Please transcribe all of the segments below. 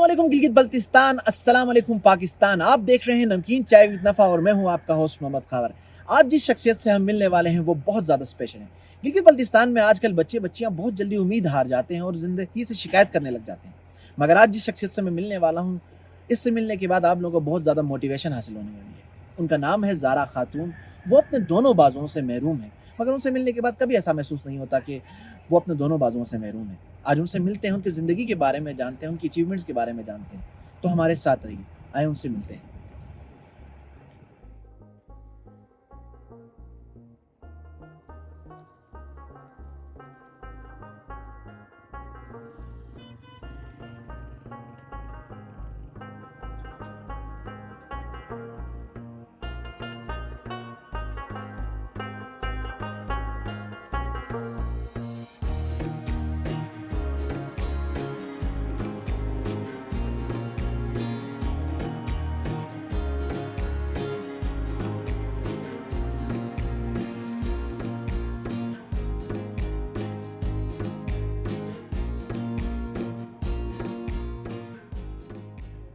वालेकुम गिलगित बल्तिस्तान, अस्सलाम वालेकुम पाकिस्तान। आप देख रहे हैं नमकीन चाय विद नफ़ा और मैं हूं आपका होस्ट मोहम्मद खावर। आज जिस शख्सियत से हम मिलने वाले हैं वो बहुत ज़्यादा स्पेशल है। गिलगित बल्तिस्तान में आजकल बच्चे बच्चियां बहुत जल्दी उम्मीद हार जाते हैं और ज़िंदगी से शिकायत करने लग जाते हैं। मगर आज जिस शख्सियत से मैं मिलने वाला हूँ, इससे मिलने के बाद आप लोगों को बहुत ज़्यादा मोटिवेशन हासिल होने वाली है। उनका नाम है ज़ारा खातून। वो अपने दोनों बाजुओं से महरूम है, मगर उनसे मिलने के बाद कभी ऐसा महसूस नहीं होता कि वो अपने दोनों बाजुओं से महरूम है। आज उनसे मिलते हैं, उनकी ज़िंदगी के बारे में जानते हैं, उनकी अचीवमेंट्स के बारे में जानते हैं। तो हमारे साथ रहिए, आए उनसे मिलते हैं।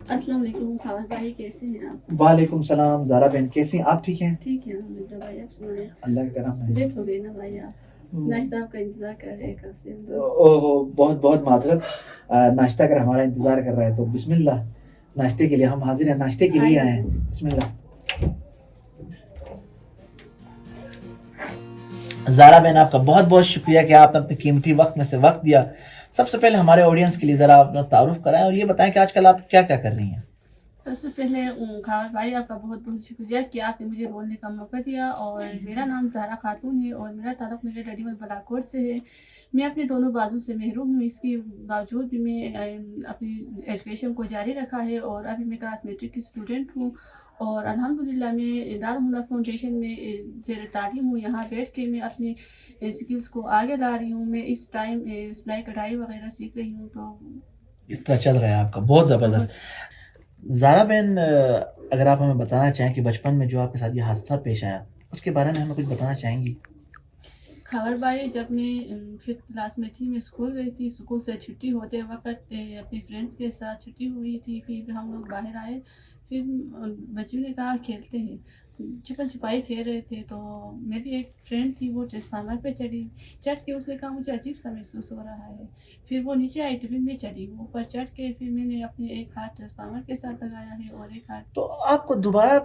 अस्सलाम वालेकुम खावर भाई, कैसे हैं आप? वालेकुम सलाम ज़ारा बहन, कैसी हैं आप? ठीक हैं? ठीक है अल्हम्दुलिल्लाह भाई, आप सुनाएं। अल्लाह का करम है। लेट हो गई ना भाई आप? नाश्ता आपका इंतजार कर रहे हैं कब से हम तो। ओहो, बहुत बहुत माजरत। नाश्ता कर हमारा इंतज़ार कर रहा है तो बिस्मिल्लाह, नाश्ते के लिए हम हाजिर हैं, नाश्ते के लिए आए हैं। बिस्मिल्लाह। ज़ारा बहन, आपका बहुत बहुत शुक्रिया कि आपने अपने कीमती वक्त में से वक्त दिया। सबसे पहले हमारे ऑडियंस के लिए ज़रा अपना तारुफ कराएं और ये बताएं कि आजकल आप क्या क्या कर रही हैं। सबसे पहले खावर भाई, आपका बहुत बहुत शुक्रिया कि आपने मुझे बोलने का मौका दिया। और मेरा नाम ज़ारा खातून है और मेरा ताल्लुक़ मेरे डैडी मल बलाकोट से है। मैं अपने दोनों बाजू से महरूम हूँ, इसके बावजूद भी मैं अपनी एजुकेशन को जारी रखा है और अभी मैं क्लास मैट्रिक की स्टूडेंट हूँ। और अल्हम्दुलिल्लाह मैं दारुल हुनर फाउंडेशन में ज़ेर तालीम हूँ। यहाँ बैठ के मैं अपनी स्किल्स को आगे ला रही हूँ। मैं इस टाइम सिलाई कढ़ाई वगैरह सीख रही हूँ। तो इस तरह चल रहा है आपका, बहुत ज़बरदस्त। ज़ारा बहन, अगर आप हमें बताना चाहें कि बचपन में जो आपके साथ ये हादसा पेश आया, उसके बारे में हमें कुछ बताना चाहेंगी? खबर भाई, जब मैं फिफ्थ क्लास में थी, मैं स्कूल गई थी। स्कूल से छुट्टी होते वक्त अपने फ्रेंड्स के साथ छुट्टी हुई थी। फिर हम लोग बाहर आए। फिर बच्चों ने कहा खेलते हैं, छुपन छुपाई खेल रहे थे। तो मेरी एक फ्रेंड थी, वो ट्रांसफार्मर पे चढ़ के उसने कहा मुझे अजीब सा महसूस हो रहा है। फिर वो नीचे आई तो फिर मैं चढ़ी ऊपर। चढ़ के फिर मैंने अपने एक हाथ ट्रांसफार्मर के साथ लगाया है और एक हाथ। तो आपको दोबारा,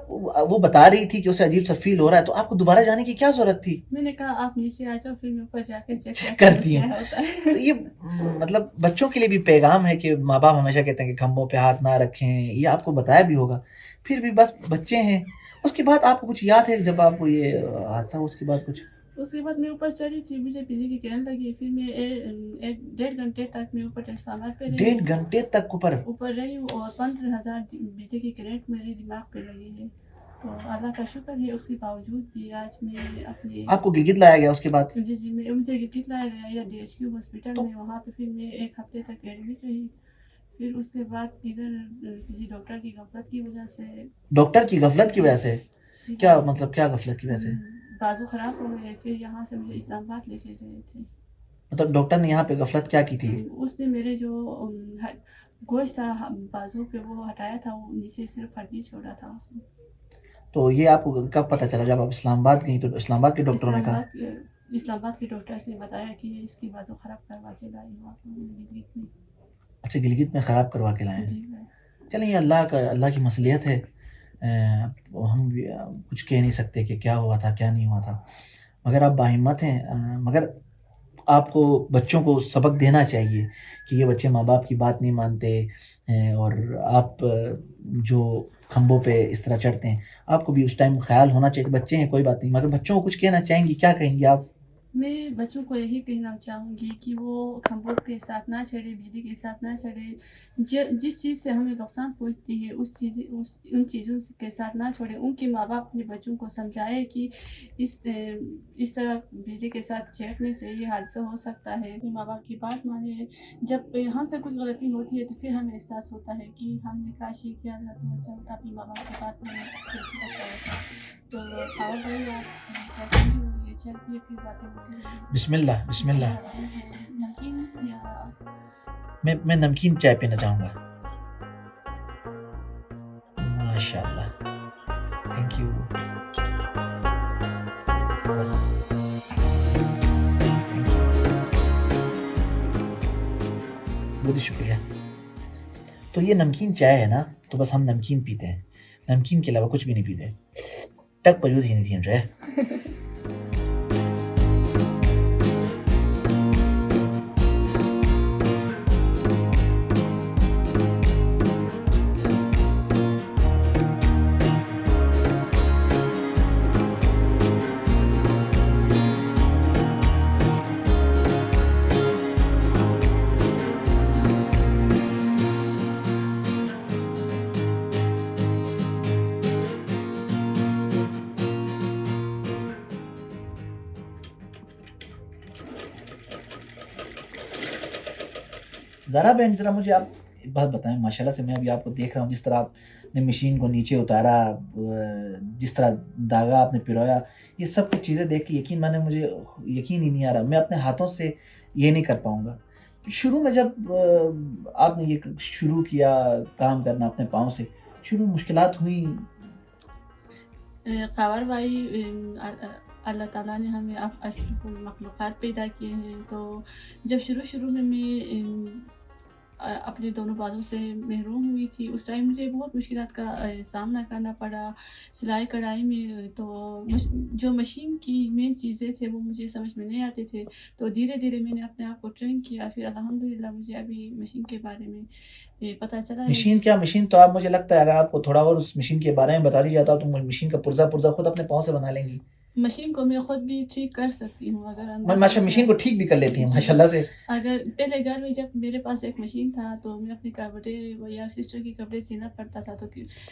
वो बता रही थी कि उसे अजीब सा फील हो रहा है, तो आपको दोबारा जाने की क्या जरूरत थी? मैंने कहा आप नीचे आ जाओ, फिर मैं ऊपर जाकर चेक करती क्या हैं। होता है। तो ये मतलब बच्चों के लिए भी पैगाम है कि माँ बाप हमेशा कहते हैं कि खम्भों पे हाथ ना रखें, ये आपको बताया भी होगा, फिर भी बस बच्चे हैं। उसके बाद आपको कुछ याद है जब आपको ये हादसा हुआ, उसके बाद कुछ? उसके बाद मैं ऊपर चढ़ी थी, मुझे बिजली की किरण लगी। फिर मैं एक डेढ़ घंटे तक मैं ऊपर ट्रांसफार्मर पे रही। 1.5 घंटे तक ऊपर रही हूँ और 15,000 बिजली की करंट मेरे दिमाग पे लगी है। तो अल्लाह का शुक्र है, उसके बावजूद भी आज मैं अपने। आपको गिलगित लाया गया उसके बाद? जी, मुझे गिलगित लाया गया या DHQ हॉस्पिटल में। वहाँ पे फिर मैं एक हफ्ते तक एडमिट रही। फिर उसके बाद इधर किसी डॉक्टर की गफलत की वजह से। डॉक्टर की गफलत की वजह से? क्या मतलब, क्या गफलत की वजह से? बाजू खराब हो गए। फिर यहाँ से मुझे इस्लामाबाद लेके गए थे। मतलब डॉक्टर ने यहाँ पे गफलत क्या की थी? उसने मेरे जो गोश्त था बाजू पे वो हटाया था, वो नीचे सिर्फ हड्डी छोड़ा था उसने। तो ये आपको कब पता चला? जब आप इस्लामाबाद गई तो इस्लामाबाद के डॉक्टरों ने कहा? इस्लामाबाद के डॉक्टर्स ने बताया कि इसकी बाजू खराब करवा के लाई हूँ आप गिलगित में। अच्छा, गिलगित में ख़राब करवा के लाए हैं। जी भाई। चलें, ये अल्लाह की मसलियत है। हम भी कुछ कह नहीं सकते कि क्या हुआ था क्या नहीं हुआ था, मगर आप बाहिम्मत हैं। मगर आपको बच्चों को सबक देना चाहिए कि ये बच्चे माँ बाप की बात नहीं मानते हैं, और आप जो खम्भों पे इस तरह चढ़ते हैं, आपको भी उस टाइम ख्याल होना चाहिए। बच्चे हैं, कोई बात नहीं, मगर बच्चों को कुछ कहना चाहेंगी, क्या कहेंगी आप? मैं बच्चों को यही कहना चाहूँगी कि वो खम्भों के साथ ना चढ़े, बिजली के साथ ना चढ़े। जिस चीज़ से हमें नुकसान पहुँचती है उन चीज़ों के साथ ना छोड़े। उनके माँ बाप अपने बच्चों को समझाए कि इस तरह बिजली के साथ चढ़ने से ये हादसा हो सकता है। अपने माँ बाप की बात माने। जब हमसे कुछ गलती होती है तो फिर हमें एहसास होता है कि हमने काश ये किया था तो अच्छा होता, अपनी माँ बाप की बात माने तो अच्छा होता। तो खावा भाई, आप चलिए फिर बातें होती हैं। बिस्मिल्लाह बिस्मिल्लाह। नमकीन या मैं नमकीन चाय पीना चाहूँगा। ماشاء اللہ. Thank you. بس بہت ہی شکریہ. تو یہ نمکین چائے ہے نا, تو بس ہم نمکین پیتے ہیں, نمکین کے علاوہ کچھ بھی نہیں پیتے. ٹک پجود ہی نہیں تھی ہم چائے. ذرا بہن ذرا مجھے آپ ایک بات بتائیں. ماشاءاللہ سے میں ابھی آپ کو دیکھ رہا ہوں, جس طرح آپ نے مشین کو نیچے اتارا, جس طرح دھاگا آپ نے پرویا, یہ سب کچھ چیزیں دیکھ کے مجھے یقین ہی نہیں آ رہا. میں اپنے ہاتھوں سے یہ نہیں کر پاؤں گا. شروع میں جب آپ نے یہ شروع کیا کام کرنا اپنے پاؤں سے, شروع میں مشکلات ہوئی؟ خاور بھائی, اللہ تعالیٰ نے ہمیں اشرف المخلوقات پیدا کیے ہیں, تو جب شروع میں اپنے دونوں بازوں سے محروم ہوئی تھی, اس ٹائم مجھے بہت مشکلات کا سامنا کرنا پڑا سلائی کڑھائی میں. تو جو مشین کی مین چیزیں تھے وہ مجھے سمجھ میں نہیں آتے تھے, تو دھیرے میں نے اپنے آپ کو ٹرین کیا. پھر الحمدللہ مجھے ابھی مشین کے بارے میں پتہ چلا ہے. مشین تو آپ, مجھے لگتا ہے اگر آپ کو تھوڑا اور اس مشین کے بارے میں بتا دی جاتا تو مشین کا پرزہ خود اپنے پاؤں سے بنا لیں گی. مشین کو میں خود بھی ٹھیک کر سکتی ہوں میں مشین کو ٹھیک بھی کر لیتی ہوں ماشاءاللہ سے. اگر پہلے گھر میں جب میرے پاس ایک مشین تھا تو میں اپنے کپڑے یا سسٹر کے کپڑے سینا پڑتا تھا, تو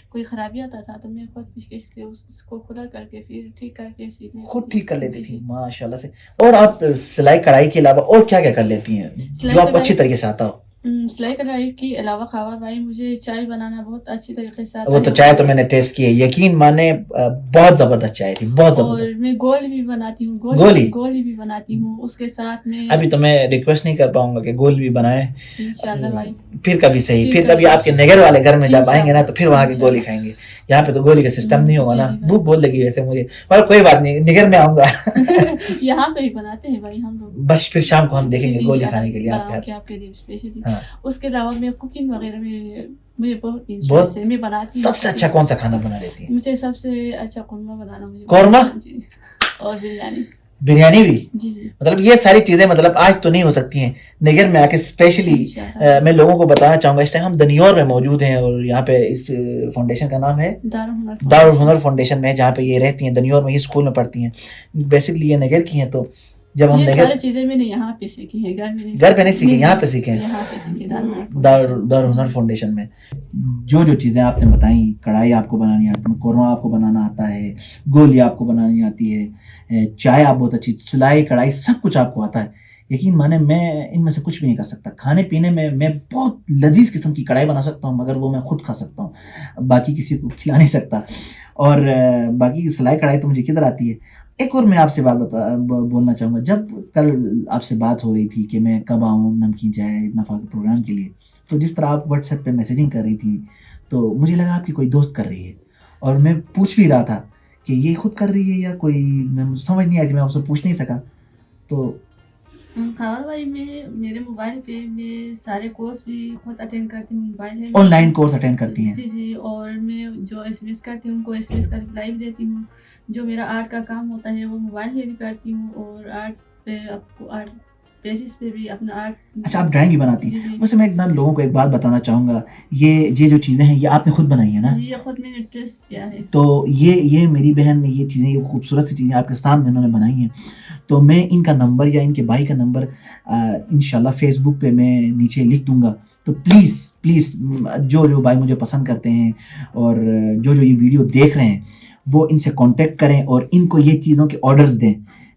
کوئی خرابی آتا تھا تو میں خود اس کو کھلا کر کے پھر ٹھیک کر کے سیکھنے خود ٹھیک کر لیتی تھی ماشاءاللہ سے. اور آپ سلائی کڑھائی کے علاوہ اور کیا کر لیتی ہیں جو آپ کو اچھی طریقے سے آتا ہو؟ سلائی کڑھائی کے علاوہ خاور بھائی مجھے چائے بنانا بہت اچھی طریقے سے آتا ہے. وہ تو چائے تو میں نے ٹیسٹ کی ہے, یقین مانے بہت زبردست چائے تھی, بہت زبردست. اور میں گولی بھی بناتی ہوں, گولی بھی بناتی ہوں. اس کے ساتھ میں ابھی تو میں ریکویسٹ نہیں کر پاؤں گا کہ گولی بھی بنائیں انشاءاللہ بھائی. پھر کبھی صحیح, پھر کبھی آپ کے نگر والے گھر میں جب آئیں گے نا تو پھر وہاں کی گولی کھائیں گے. یہاں پہ تو گولی کا سسٹم نہیں ہوگا نا, بھوک بہت لگی ویسے مجھے, پر کوئی بات نہیں, نگر میں آؤں گا. یہاں پہ ہی بناتے ہیں بھائی ہم لوگ, بس پھر شام کو ہم دیکھیں گے گولی کھانے کے لیے آپ کے لیے اسپیشلی. اس کے علاوہ میں کوکنگ وغیرہ میں مجھے بہت انٹرسٹ ہے, میں بناتی ہوں. سب سے اچھا کون سا کھانا بنا لیتی ہیں؟ مجھے سب سے اچھا قورمہ بنانا مجھے. قورمہ اور بریانی بھی. جی مطلب یہ ساری چیزیں مطلب آج تو نہیں ہو سکتی ہیں نگر میں آ کے. اسپیشلی میں لوگوں کو بتانا چاہوں گا, اس ٹائم ہم دنیور میں موجود ہیں اور یہاں پہ اس فاؤنڈیشن کا نام ہے دارالہنر فاؤنڈیشن میں, جہاں پہ یہ رہتی ہیں دنیور میں ہی اسکول میں پڑھتی ہیں. بیسکلی یہ نگر کی ہیں, تو جب ہم ساری چیزیں میں نے یہاں پہ سیکھی ہیں, گھر پہ نہیں سیکھی, یہاں پہ سیکھے ہیں دارالہنر فاؤنڈیشن میں. جو چیزیں آپ نے بتائیں, کڑھائی آپ کو بنانی آتی ہے, قورمہ آپ کو بنانا آتا ہے, گولی آپ کو بنانی آتی ہے, چائے آپ بہت اچھی, سلائی کڑھائی سب کچھ آپ کو آتا ہے. یقین مانے میں ان میں سے کچھ بھی نہیں کر سکتا. کھانے پینے میں بہت لذیذ قسم کی کڑھائی بنا سکتا ہوں, مگر وہ میں خود کھا سکتا ہوں, باقی کسی کو کھلا نہیں سکتا. اور باقی سلائی کڑھائی تو مجھے کدھر آتی ہے. ایک اور میں آپ سے بات بولنا چاہوں گا. جب کل آپ سے بات ہو رہی تھی کہ میں کب آؤں نمکین چائے نفع کے پروگرام کے لیے, تو جس طرح آپ واٹس ایپ پہ میسیجنگ کر رہی تھی تو مجھے لگا آپ کی کوئی دوست کر رہی ہے, اور میں پوچھ بھی رہا تھا کہ یہ خود کر رہی ہے یا کوئی, میں سمجھ نہیں آئی تھی, میں آپ سے پوچھ نہیں سکا. تو خاور بھائی میرے موبائل پہ میں سارے کورس بھی خود اٹینڈ کرتی ہوں, موبائل ہے آن لائن کورس اٹینڈ کرتی ہیں؟ جی. اور میں جو ایس ایم ایس کرتی ہوں ان کو ایس ایم ایس کا رپلائی بھی دیتی ہوں. جو میرا آرٹ کا کام ہوتا ہے وہ موبائل میں بھی کرتی ہوں, اور آرٹ پہ آپ کو آرٹ پیجز پہ بھی اپنا آرٹ. اچھا, آپ ڈرائنگ بھی بناتی ہیں؟ ویسے میں لوگوں کو ایک بات بتانا چاہوں گا, یہ جو چیزیں ہیں یہ آپ نے خود بنائی ہیں نا؟ یہ خود میں نے ٹیسٹ کیا ہے. تو یہ میری بہن نے یہ چیزیں, یہ خوبصورت سی چیزیں آپ کے سامنے انہوں نے بنائی ہیں. تو میں ان کا نمبر یا ان کے بھائی کا نمبر انشاءاللہ فیس بک پہ میں نیچے لکھ دوں گا. تو پلیز جو بھائی مجھے پسند کرتے ہیں اور جو یہ ویڈیو دیکھ رہے ہیں وہ ان سے کانٹیکٹ کریں اور ان کو یہ چیزوں کے آرڈرز دیں.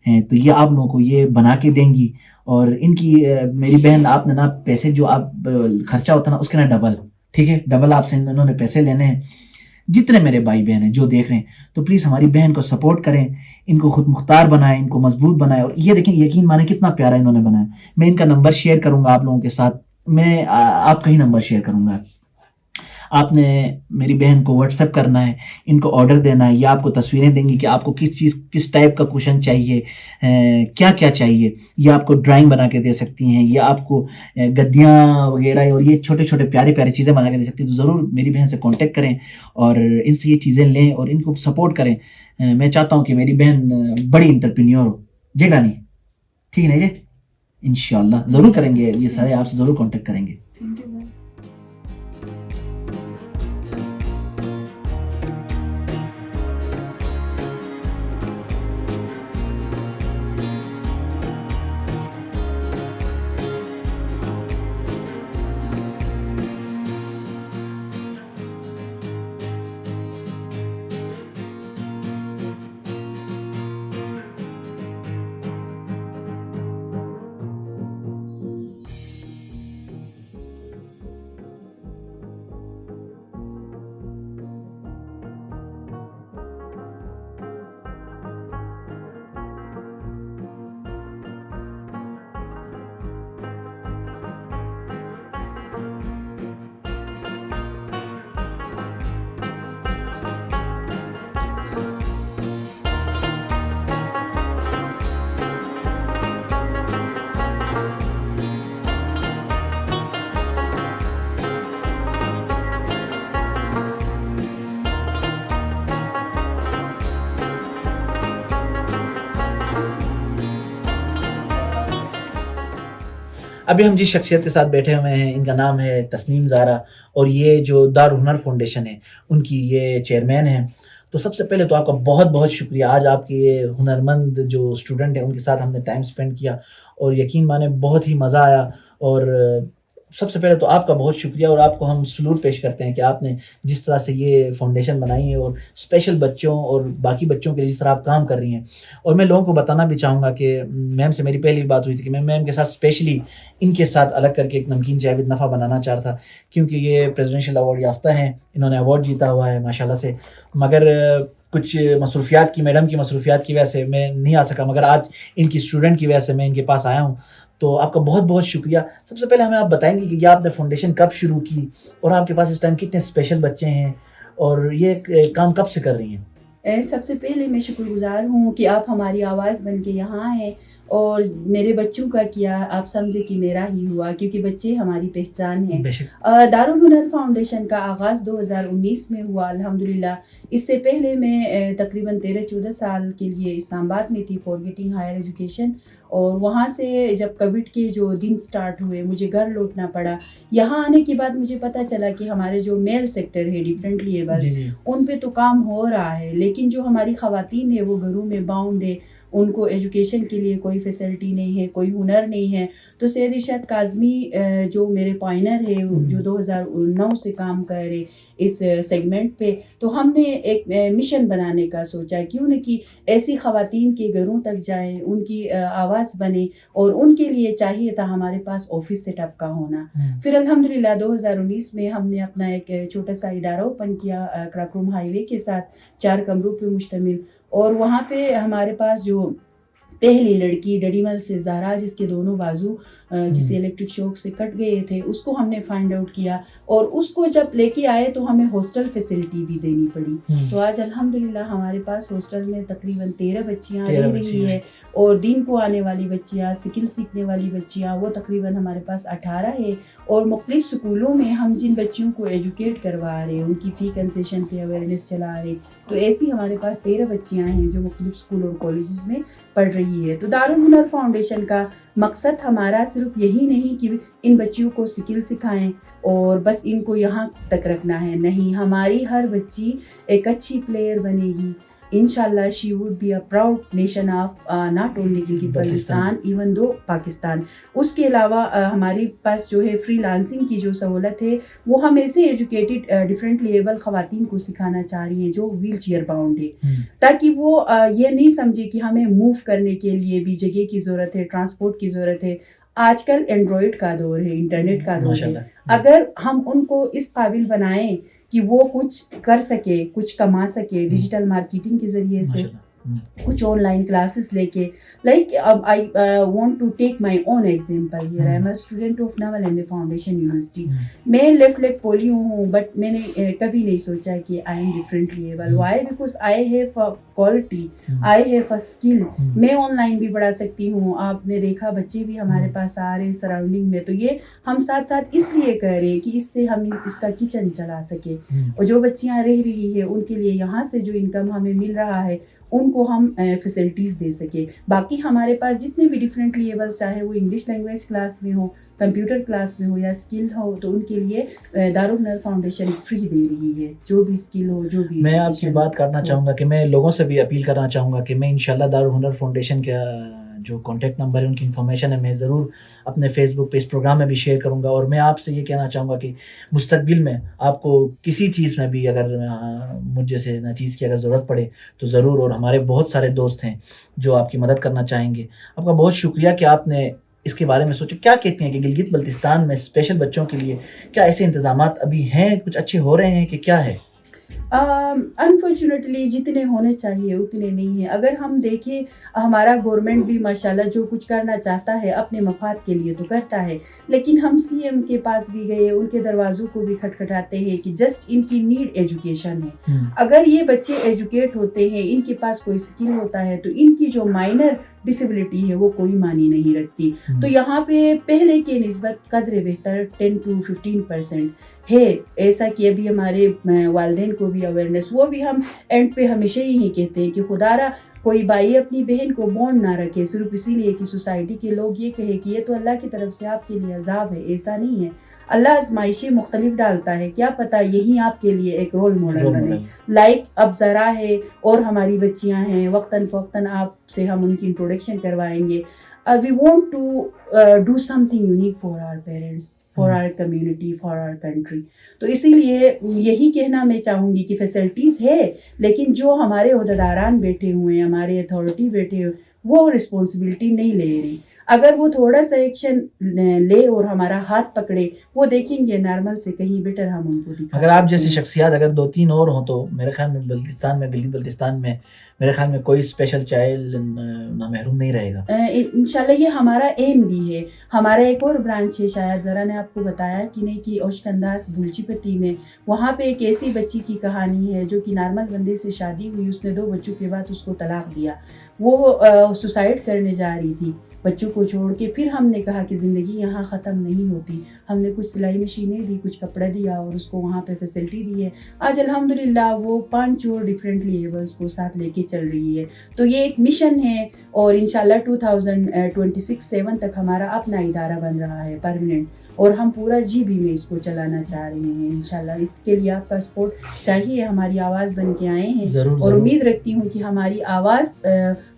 تو یہ آپ لوگوں کو یہ بنا کے دیں گی, اور ان کی میری بہن آپ نے نا پیسے جو آپ خرچہ ہوتا ہے نا اس کے نا ڈبل, ٹھیک ہے, ڈبل آپ سے انہوں نے پیسے لینے ہیں. جتنے میرے بھائی بہن ہیں جو دیکھ رہے ہیں, تو پلیز ہماری بہن کو سپورٹ کریں, ان کو خود مختار بنائیں, ان کو مضبوط بنائیں. اور یہ دیکھیں یقین مانیں کتنا پیارا انہوں نے بنایا. میں ان کا نمبر شیئر کروں گا آپ لوگوں کے ساتھ, میں آپ کا ہی نمبر شیئر کروں گا. آپ نے میری بہن کو واٹس ایپ کرنا ہے، ان کو آرڈر دینا ہے، یا آپ کو تصویریں دیں گی کہ آپ کو کس ٹائپ کا کوشن چاہیے، کیا کیا چاہیے، یا آپ کو ڈرائنگ بنا کے دے سکتی ہیں، یا آپ کو گدیاں وغیرہ اور یہ چھوٹے چھوٹے پیارے پیارے چیزیں بنا کے دے سکتی ہیں، تو ضرور میری بہن سے کانٹیکٹ کریں اور ان سے یہ چیزیں لیں اور ان کو سپورٹ کریں. میں چاہتا ہوں کہ میری بہن بڑی انٹرپرینیور ہو. جی گانی ٹھیک ہے نا جی؟ انشاءاللہ ضرور کریں گے، یہ سارے آپ سے ضرور کانٹیکٹ کریں گے. Thank you. ابھی ہم جس شخصیت کے ساتھ بیٹھے ہوئے ہیں ان کا نام ہے تسنیم زارا، اور یہ جو دارالہنر فاؤنڈیشن ہے ان کی یہ چیئرمین ہیں. تو سب سے پہلے تو آپ کا بہت بہت شکریہ. آج آپ کے یہ ہنرمند جو اسٹوڈنٹ ہیں ان کے ساتھ ہم نے ٹائم اسپینڈ کیا اور یقین مانیں بہت ہی مزہ آیا. اور سب سے پہلے تو آپ کا بہت شکریہ، اور آپ کو ہم سلوٹ پیش کرتے ہیں کہ آپ نے جس طرح سے یہ فاؤنڈیشن بنائی ہے اور اسپیشل بچوں اور باقی بچوں کے لیے جس طرح آپ کام کر رہی ہیں. اور میں لوگوں کو بتانا بھی چاہوں گا کہ میم سے میری پہلی بات ہوئی تھی کہ میں میم کے ساتھ اسپیشلی ان کے ساتھ الگ کر کے ایک نمکین چائے ود نفع بنانا چاہ رہا تھا، کیونکہ یہ پریزیڈنشیل ایوارڈ یافتہ ہیں، انہوں نے ایوارڈ جیتا ہوا ہے ماشاءاللہ سے. مگر کچھ مصروفیات کی میڈم کی مصروفیات کی وجہ سے میں نہیں آ سکا، مگر آج ان کی اسٹوڈنٹ کی وجہ سے میں ان کے پاس آیا ہوں. تو آپ کا بہت بہت شکریہ. سب سے پہلے ہمیں آپ بتائیں گے کہ یہ آپ نے فاؤنڈیشن کب شروع کی، اور آپ کے پاس اس ٹائم کتنے اسپیشل بچے ہیں، اور یہ کام کب سے کر رہی ہیں؟ سب سے پہلے میں شکر گزار ہوں کہ آپ ہماری آواز بن کے یہاں ہیں، اور میرے بچوں کا کیا آپ سمجھے کہ میرا ہی ہوا، کیونکہ بچے ہماری پہچان ہیں. دارالہنر فاؤنڈیشن کا آغاز 2019 میں ہوا الحمدللہ. اس سے پہلے میں تقریباً 13-14 سال کے لیے اسلام آباد میں تھی فار گیٹنگ ہائر ایجوکیشن، اور وہاں سے جب کووڈ کے جو دن سٹارٹ ہوئے مجھے گھر لوٹنا پڑا. یہاں آنے کے بعد مجھے پتہ چلا کہ ہمارے جو میل سیکٹر ہے ڈفرینٹلی ایبلز ان پہ تو کام ہو رہا ہے، لیکن جو ہماری خواتین ہیں وہ گھروں میں باؤنڈ ہے، ان کو ایجوکیشن کے لیے کوئی فیسلٹی نہیں ہے، کوئی ہنر نہیں ہے. تو سید ارشاد کاظمی جو میرے پوائنر ہے جو 2009 سے کام کر رہے اس سیگمنٹ پہ، تو ہم نے ایک مشن بنانے کا سوچا، کیوں نہ کہ ایسی خواتین کے گھروں تک جائیں، ان کی آواز بنے، اور ان کے لیے چاہیے تھا ہمارے پاس آفس سیٹ اپ کا ہونا. پھر الحمدللہ 2019 میں ہم نے اپنا ایک چھوٹا سا ادارہ اوپن کیا کراکروم ہائی وے کے ساتھ 4 کمروں پہ مشتمل. اور وہاں پہ ہمارے پاس جو پہلی لڑکی ڈڈیمل سے زہرا جس کے دونوں بازو کسی الیکٹرک شوک سے کٹ گئے تھے، اس کو ہم نے فائنڈ آؤٹ کیا، اور اس کو جب لے کے آئے تو ہمیں ہاسٹل فیسلٹی بھی دینی پڑی. تو آج الحمدللہ ہمارے پاس ہاسٹل میں تقریباً 13 بچیاں رہ رہی ہے، اور دین کو آنے والی بچیاں، سکل سیکھنے والی بچیاں وہ تقریباً ہمارے پاس 18 ہے. اور مختلف سکولوں میں ہم جن بچیوں کو ایجوکیٹ کروا رہے ہیں ان کی فی کنسیشن پہ اویئرنیس چلا رہے. تو ایسی ہمارے پاس 13 بچیاں ہیں جو مختلف اسکول اور کالجز میں پڑھ رہی ہے. تو دارالہنر فاؤنڈیشن کا مقصد ہمارا صرف یہی نہیں کہ ان بچیوں کو سکل سکھائیں اور بس ان کو یہاں تک رکھنا ہے، نہیں، ہماری ہر بچی ایک اچھی پلیئر بنے گی. انشاءاللہ she would be a proud nation of not only Gilgit Baltistan even the Pakistan. اس کے علاوہ ہمارے پاس جو ہے فری لانسنگ کی جو سہولت ہے وہ ہم ایسے ایجوکیٹڈ ڈفرینٹلی ایبل خواتین کو سکھانا چاہ رہی ہیں جو ویل چیئر باؤنڈ ہے، تاکہ وہ یہ نہیں سمجھے کہ ہمیں موو کرنے کے لیے بھی جگہ کی ضرورت ہے، ٹرانسپورٹ کی ضرورت ہے. آج کل اینڈرائڈ کا دور ہے، انٹرنیٹ کا دور ہے. اگر ہم ان کو اس قابل بنائیں کہ وہ کچھ کر سکے، کچھ کما سکے ڈیجیٹل مارکیٹنگ کے ذریعے سے، कुछ ऑनलाइन क्लासेस लेके like I want to take my own example here I am a student of naval and foundation university मैं लेफ्ट लेग पोलियो हूँ बट मैंने कभी नहीं सोचा कि I am differently able why because I have a quality I have a skill मैं online भी पढ़ा सकती हूँ आपने देखा बच्चे भी हमारे पास आ रहे हैं सराउंडिंग में तो ये हम साथ साथ इसलिए कह रहे हैं कि इससे हम इसका किचन चला सके और जो बच्चियाँ रह रही है उनके लिए यहाँ से जो इनकम हमें मिल रहा है उनको हम फैसिलिटीज़ दे सके बाकी हमारे पास जितने भी डिफरेंटली एबल चाहे वो इंग्लिश लैंग्वेज क्लास में हो कंप्यूटर क्लास में हो या स्किल हो तो उनके लिए दारुल हुनर फाउंडेशन फ्री दे रही है जो भी स्किल हो जो भी मैं आपकी बात करना चाहूँगा कि मैं लोगों से भी अपील करना चाहूँगा कि मैं इंशाल्लाह दारुल हुनर फाउंडेशन का जो कॉन्टैक्ट नंबर है उनकी इन्फॉर्मेशन है मैं ज़रूर अपने फेसबुक पे इस प्रोग्राम में भी शेयर करूँगा और मैं आपसे ये कहना चाहूँगा कि मुस्तकबिल में आपको किसी चीज़ में भी अगर मुझे से ना चीज़ की अगर ज़रूरत पड़े तो ज़रूर और हमारे बहुत सारे दोस्त हैं जो आपकी मदद करना चाहेंगे आपका बहुत शुक्रिया कि आपने इसके बारे में सोचा क्या कहते हैं कि गिलगित बल्तिस्तान में स्पेशल बच्चों के लिए क्या ऐसे इंतजामात अभी हैं कुछ अच्छे हो रहे हैं कि क्या है अनफॉर्चुनेटली जितने होने चाहिए उतने नहीं है अगर हम देखें हमारा गवर्नमेंट भी माशाल्लाह जो कुछ करना चाहता है अपने मफाद के लिए तो करता है लेकिन हम सीएम के पास भी गए उनके दरवाज़ों को भी खटखटाते हैं कि जस्ट इनकी नीड एजुकेशन है अगर ये बच्चे एजुकेट होते हैं इनके पास कोई स्किल होता है तो इनकी जो माइनर डिसेबिलिटी है वो कोई मानी नहीं रखती तो यहाँ पे पहले के निस्बत कदर बेहतर 10 to 15% है ऐसा कि अभी हमारे वालिदैन को भी अवेयरनेस वो भी हम एंड पे हमेशा ही कहते हैं कि खुदारा कोई भाई अपनी बहन को बॉन्ड ना रखे सिर्फ इसीलिए कि सोसाइटी के लोग ये कहे कि ये तो अल्लाह की तरफ से आपके लिए अजाब है ऐसा नहीं है अल्लाह आजमाइशें मुख्तलिफ डालता है क्या पता यही आपके लिए एक रोल मॉडल बने लाइक अब ज़रा है और हमारी बच्चियां हैं वक्तन फ़वक्तन आपसे हम उनकी इंट्रोडक्शन करवाएंगे we want to do something unique for our parents for our community for our country तो इसीलिए यही कहना मैं चाहूँगी कि फैसिलिटीज़ है लेकिन जो हमारे ओहदेदारान बैठे हुए हैं हमारे अथॉरिटी बैठे हुए वो रिस्पॉन्सिबिलिटी नहीं ले रही अगर वो थोड़ा सा एक्शन ले और हमारा हाथ पकड़े वो देखेंगे नॉर्मल से कहीं बेटर हम उनको दिखा अगर आप जैसी शख्सियात अगर 2-3 और हों तो मेरे ख्याल में बल्तिस्तान में गिलगित बल्तिस्तान में मेरे ख्याल में कोई स्पेशल चाइल्ड ना महरूम नहीं रहेगा इंशाल्लाह ये हमारा एम भी है हमारा एक और ब्रांच है शायद ज़रा ने आपको बताया कि नहीं कि ओशकंदास बुलचीपति में वहाँ पे एक ऐसी बच्ची की कहानी है जो कि नॉर्मल बंदे से शादी हुई उसने 2 बच्चों के बाद उसको तलाक दिया वो सुसाइड करने जा रही थी बच्चों को छोड़ के फिर हमने कहा कि ज़िंदगी यहाँ ख़त्म नहीं होती हमने कुछ सिलाई मशीनें दी कुछ कपड़ा दिया और उसको वहाँ पे फैसिलिटी दी है आज अल्हम्दुलिल्लाह वो 5 और डिफरेंटली एबल्स को साथ लेके चल रही है तो ये एक मिशन है और इंशाल्लाह 2026-7 तक हमारा अपना इदारा बन रहा है परमानेंट और हम पूरा GB में इसको चलाना चाह रहे हैं इंशाल्लाह इसके लिए आपका सपोर्ट चाहिए हमारी आवाज़ बन के आए हैं और उम्मीद रखती हूँ कि हमारी आवाज़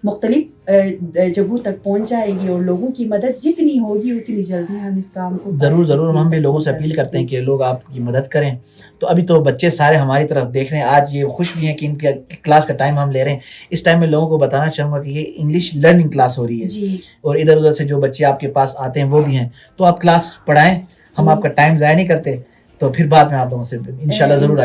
मुख्तलिफ जगहों तक पहुँच जाएगी और लोगों की मदद जितनी होगी उतनी जल्दी हम इस काम को ज़रूर हम भी लोगों से अपील करते हैं कि लोग आपकी मदद करें तो अभी तो बच्चे सारे हमारी तरफ देख रहे हैं आज ये खुश भी हैं कि इनके क्लास का टाइम हम ले रहे हैं इस टाइम में लोगों को बताना चाहूँगा कि ये इंग्लिश लर्निंग क्लास हो रही है जी और इधर उधर से जो बच्चे आपके पास आते हैं वो भी हैं तो आप क्लास पढ़ाएं हम आपका टाइम ज़ाया नहीं करते तो फिर बाद में आप लोगों से इंशाल्लाह जरूर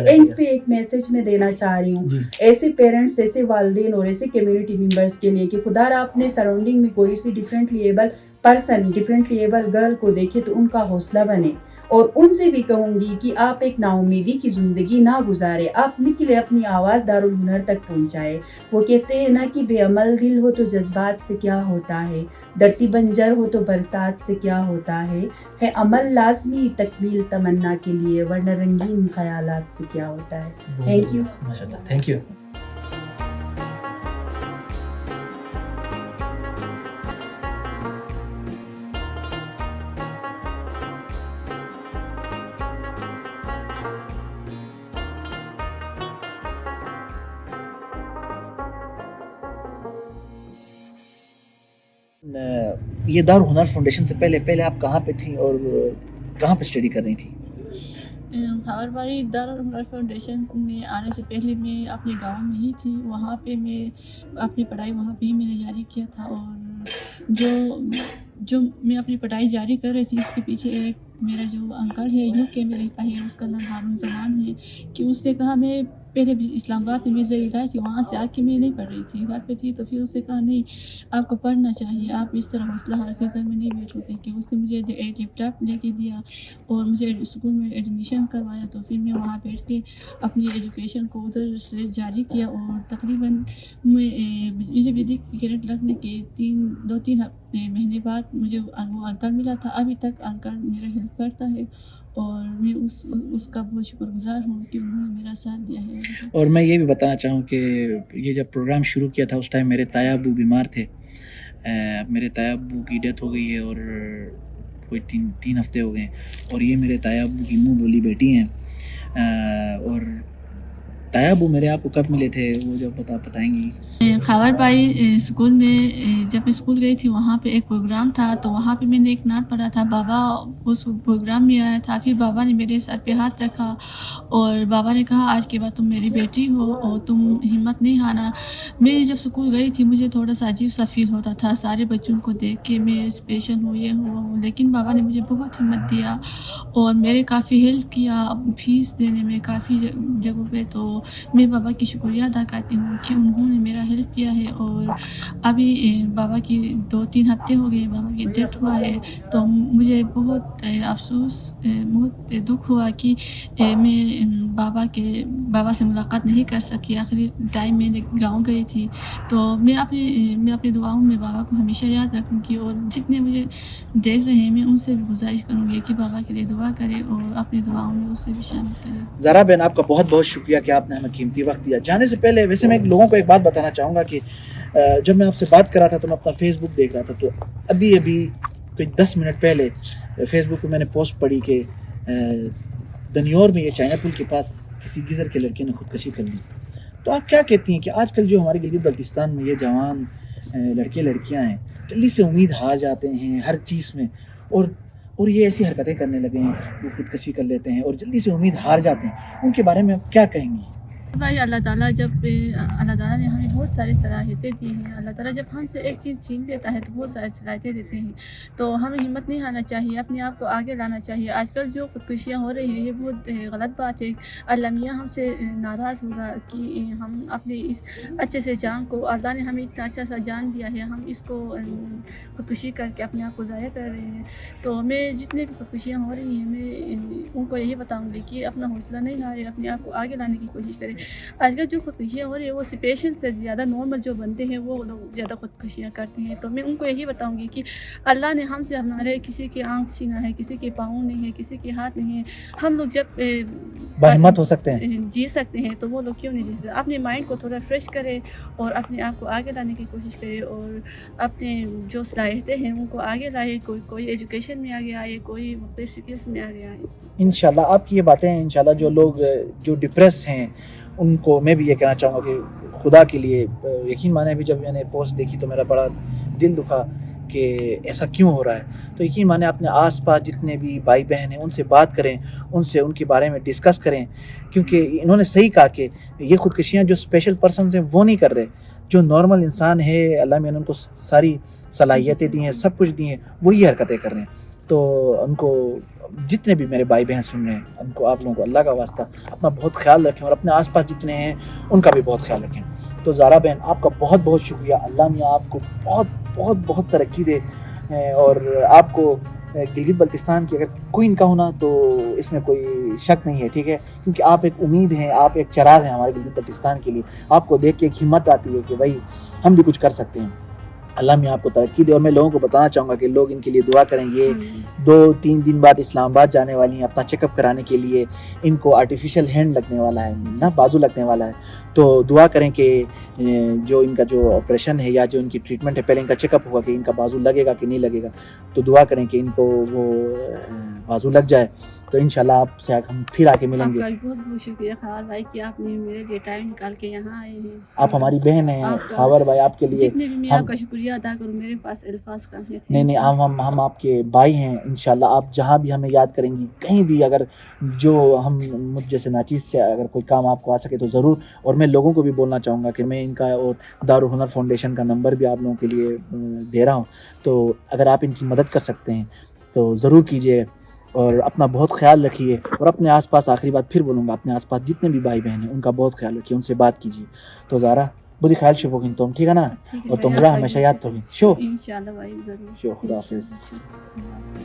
एंड पे एक मैसेज मैं देना चाह रही हूँ ऐसे पेरेंट्स ऐसे वालिदैन और ऐसे कम्युनिटी मेंबर्स के लिए कि खुदा अपने सराउंडिंग में कोई सी differently able person differently able girl को देखे तो उनका हौसला बने और उनसे भी कहूँगी कि आप एक नाउमीदी की ज़िंदगी ना गुजारे आप निकले अपनी आवाज़ दारुल हुनर तक पहुँचाए वो कहते हैं ना कि बेअमल दिल हो तो जज्बात से क्या होता है धरती बंजर हो तो बरसात से क्या होता है अमल लाजमी तकमील तमन्ना के लिए वरना रंगीन ख्यालात से क्या होता है थैंक यू माशाल्लाह थैंक यू ये दारुल हुनर फाउंडेशन से पहले आप कहाँ पे थी और कहाँ पे स्टडी कर रही थी खबर भाई दारुल हुनर फाउंडेशन में आने से पहले मैं अपने गांव में ही थी वहाँ पे मैं अपनी पढ़ाई वहाँ पे ही मैंने जारी किया था और जो मैं अपनी पढ़ाई जारी कर रही थी इसके पीछे एक मेरा जो अंकल है UK में रहता है उसका नाम हारून जमान है कि उसने कहा मैं पहले भी इस्लामाबाद में मेरी रहा थी, वहाँ से आके मैं नहीं पढ़ रही थी, घर पे थी। तो फिर उससे कहा नहीं आपको पढ़ना चाहिए, आप इस तरह हौसला हार के घर में नहीं बैठोगे। कि उसने मुझे एक लैपटॉप लेके दिया और मुझे स्कूल में एडमिशन करवाया। तो फिर मैं वहाँ बैठ के अपनी एजुकेशन को उधर से जारी किया और तकरीबन मुझे विधि ग्रेड लगने के 2-3 महीने बाद मुझे वो अंकल मिला था। अभी तक अंकल मेरा हेल्प करता है और मैं उसका बहुत शुक्रगुजार हूँ कि उन्होंने मेरा साथ दिया है अभी तक। और मैं ये भी बताना चाहूँ कि ये जब प्रोग्राम शुरू किया था उस टाइम मेरे ताया अब्बू बीमार थे। मेरे ताया अब्बू की डेथ हो गई है और कोई 3 हफ्ते हो गए हैं और ये मेरे ताया अब्बू की मुँह बोली बेटी हैं। और ताया अब्बू मेरे आपको कब मिले थे वो जब बताएंगी? खावर भाई स्कूल में जब मैं स्कूल गई थी वहाँ पे एक प्रोग्राम था। तो वहाँ पे मैंने एक नात पढ़ा था। बाबा उस प्रोग्राम में आया था। फिर बाबा ने मेरे सर पे हाथ रखा और बाबा ने कहा आज के बाद तुम मेरी बेटी हो और तुम हिम्मत नहीं हारना। मैं जब स्कूल गई थी मुझे थोड़ा सा अजीब सा फील होता था सारे बच्चों को देख के, मैं स्पेशल हूँ ये हूँ। लेकिन बाबा ने मुझे बहुत हिम्मत दिया और मेरे काफ़ी हेल्प किया फीस देने में काफ़ी जगहों पे। तो मैं बाबा की शुक्रिया अदा करती हूँ कि उन्होंने मेरा हेल्प किया है। और अभी बाबा की 2-3 हफ्ते हो गए बाबा की डेथ हुआ है। तो मुझे बहुत अफसोस बहुत दुख हुआ कि मैं बाबा से मुलाकात नहीं कर सकी। आखिरी टाइम मैंने गाँव गई थी। तो मैं अपनी दुआओं में बाबा को हमेशा याद रखूँगी और जितने मुझे देख रहे हैं मैं उनसे भी गुजारिश करूँगी कि बाबा के लिए दुआ करें और अपनी दुआओं में उसे भी शामिल करें। ज़रा बहन आपका बहुत बहुत शुक्रिया कि आपने हमें कीमती वक्त दिया। जाने से पहले वैसे मैं लोगों को एक बात बताना चाहूँगा कि जब मैं आपसे बात कर रहा था तो मैं अपना फेसबुक देख रहा था। तो अभी कोई 10 मिनट पहले फेसबुक पे मैंने पोस्ट पढ़ी कि दनियोर में ये चाइना पुल के पास किसी गिज़र के लड़के ने खुदकशी कर ली। तो आप क्या कहती हैं कि आजकल जो हमारे गिलगित बल्तिस्तान में ये जवान लड़के लड़कियां हैं जल्दी से उम्मीद हार जाते हैं हर चीज़ में और ये ऐसी हरकतें करने लगे हैं, वो खुदकशी कर लेते हैं और जल्दी से उम्मीद हार जाते हैं, उनके बारे में आप क्या कहेंगी? भाई अल्लाह ताला ने हमें बहुत सारी सलाहियतें दी हैं। अल्लाह ताला जब हमसे एक चीज़ छीन लेता है तो बहुत सारी सलाहियतें देते हैं। तो हमें हिम्मत नहीं हारना चाहिए, अपने आप को आगे लाना चाहिए। आजकल जो खुदकुशियाँ हो रही हैं ये बहुत गलत बात है। अल्लाह मियाँ हमसे नाराज़ होगा कि हम अपने इस अच्छे से जान को, अल्लाह ने हमें इतना अच्छा सा जान दिया है, हम इसको खुदकुशी करके अपने आप को ज़ाया कर रहे हैं। तो मैं जितने भी खुदकुशियाँ हो रही हैं मैं उनको यही बताऊँगी कि अपना हौसला नहीं हारें, अपने आप को आगे लाने की कोशिश करें। आजकल जो खुदकुशियाँ हो रही है वो स्पेशल से ज़्यादा नॉर्मल जो बनते हैं वो लोग ज़्यादा खुदकुशियाँ करते हैं। तो मैं उनको यही बताऊँगी कि अल्लाह ने हमसे, हमारे किसी की आँख छीना है, किसी के पाँव नहीं है, किसी के हाथ नहीं है। हम लोग जब बाहिम्मत हो सकते हैं, जी सकते हैं तो वो लोग क्यों नहीं जी सकते। अपने माइंड को थोड़ा फ्रेश करें और अपने आप को आगे लाने की कोशिश करें और अपने जो सलाहियतें हैं उनको आगे लाए। कोई एजुकेशन में आगे आए, कोई मुख्तलिफ स्किल्स में आगे आए। इंशाल्लाह आपकी ये बातें इंशाल्लाह जो लोग जो डिप्रेस्ड हैं उनको मैं भी ये कहना चाहूँगा कि खुदा के लिए यकीन माने भी जब मैंने पोस्ट देखी तो मेरा बड़ा दिल दुखा कि ऐसा क्यों हो रहा है। तो यकीन माने अपने आसपास जितने भी भाई बहन हैं उनसे बात करें, उनसे उनके बारे में डिस्कस करें, क्योंकि इन्होंने सही कहा कि ये खुदकुशियाँ जो स्पेशल पर्सन हैं वो नहीं कर रहे, जो नॉर्मल इंसान है अल्लाह ने उनको सारी सलाहियतें दी हैं, सब कुछ दी हैं, वही हरकतें कर रहे हैं। तो उनको जितने भी मेरे भाई बहन सुन रहे हैं उनको, आप लोगों को अल्लाह का वास्ता अपना बहुत ख्याल रखें और अपने आसपास जितने हैं उनका भी बहुत ख्याल रखें। तो ज़ारा बहन आपका बहुत बहुत शुक्रिया। अल्लाह मियाँ आपको बहुत बहुत बहुत तरक्की दे और आपको गिलगित बल्तिस्तान की अगर क्वीन का होना तो इसमें कोई शक नहीं है, ठीक है, क्योंकि आप एक उम्मीद हैं, आप एक चिराग हैं हमारे गिलगित बल्तिस्तान के लिए। आपको देख के एक हिम्मत आती है कि भाई हम भी कुछ कर सकते हैं। अल्लाह मियाँ आपको तरक्की दे। और मैं लोगों को बताना चाहूँगा कि लोग इनके लिए दुआ करें। ये 2-3 दिन बाद इस्लामाबाद जाने वाली हैं अपना चेकअप कराने के लिए। इनको आर्टिफिशियल हैंड लगने वाला है ना, बाजू लगने वाला है। तो दुआ करें कि जो इनका जो ऑपरेशन है या जो इनकी ट्रीटमेंट है, पहले इनका चेकअप होगा कि इनका बाजू लगेगा कि नहीं लगेगा। तो दुआ करें कि इनको वो बाजू लग जाए। तो इंशाल्लाह आपसे हम फिर आके मिलेंगे। आपका बहुत बहुत शुक्रिया खावर भाई कि आपने मेरे लिए टाइम निकाल के यहाँ आए हैं। आप हमारी बहन हैं खावर भाई, आपके लिए जितने भी मैं आपका शुक्रिया अदा करूँ मेरे पास अल्फाज कम है। नहीं हम आपके भाई हैं। इंशाल्लाह आप जहाँ भी हमें याद करेंगी, कहीं भी अगर जो हम मुझ जैसे नाचीज़ से अगर कोई काम आपको आ सके तो ज़रूर। और मैं लोगों को भी बोलना चाहूँगा कि मैं इनका और दारुल हुनर फाउंडेशन का नंबर भी आप लोगों के लिए दे रहा हूँ। तो अगर आप इनकी मदद कर सकते हैं तो ज़रूर कीजिए। اور اپنا بہت خیال رکھیے، اور اپنے آس پاس آخری بات پھر بولوں گا، اپنے آس پاس جتنے بھی بھائی بہن ہیں ان کا بہت خیال رکھیے، ان سے بات کیجیے. تو زارا بڑی خیال شبوگین تم ٹھیک ہے نا، ٹھیک ہے اور بھائی، تم آپ میرا کا ہمیشہ بھی یاد تو شو انشاءاللہ بھائی ضرور. شو خدا حافظ. انشاءاللہ.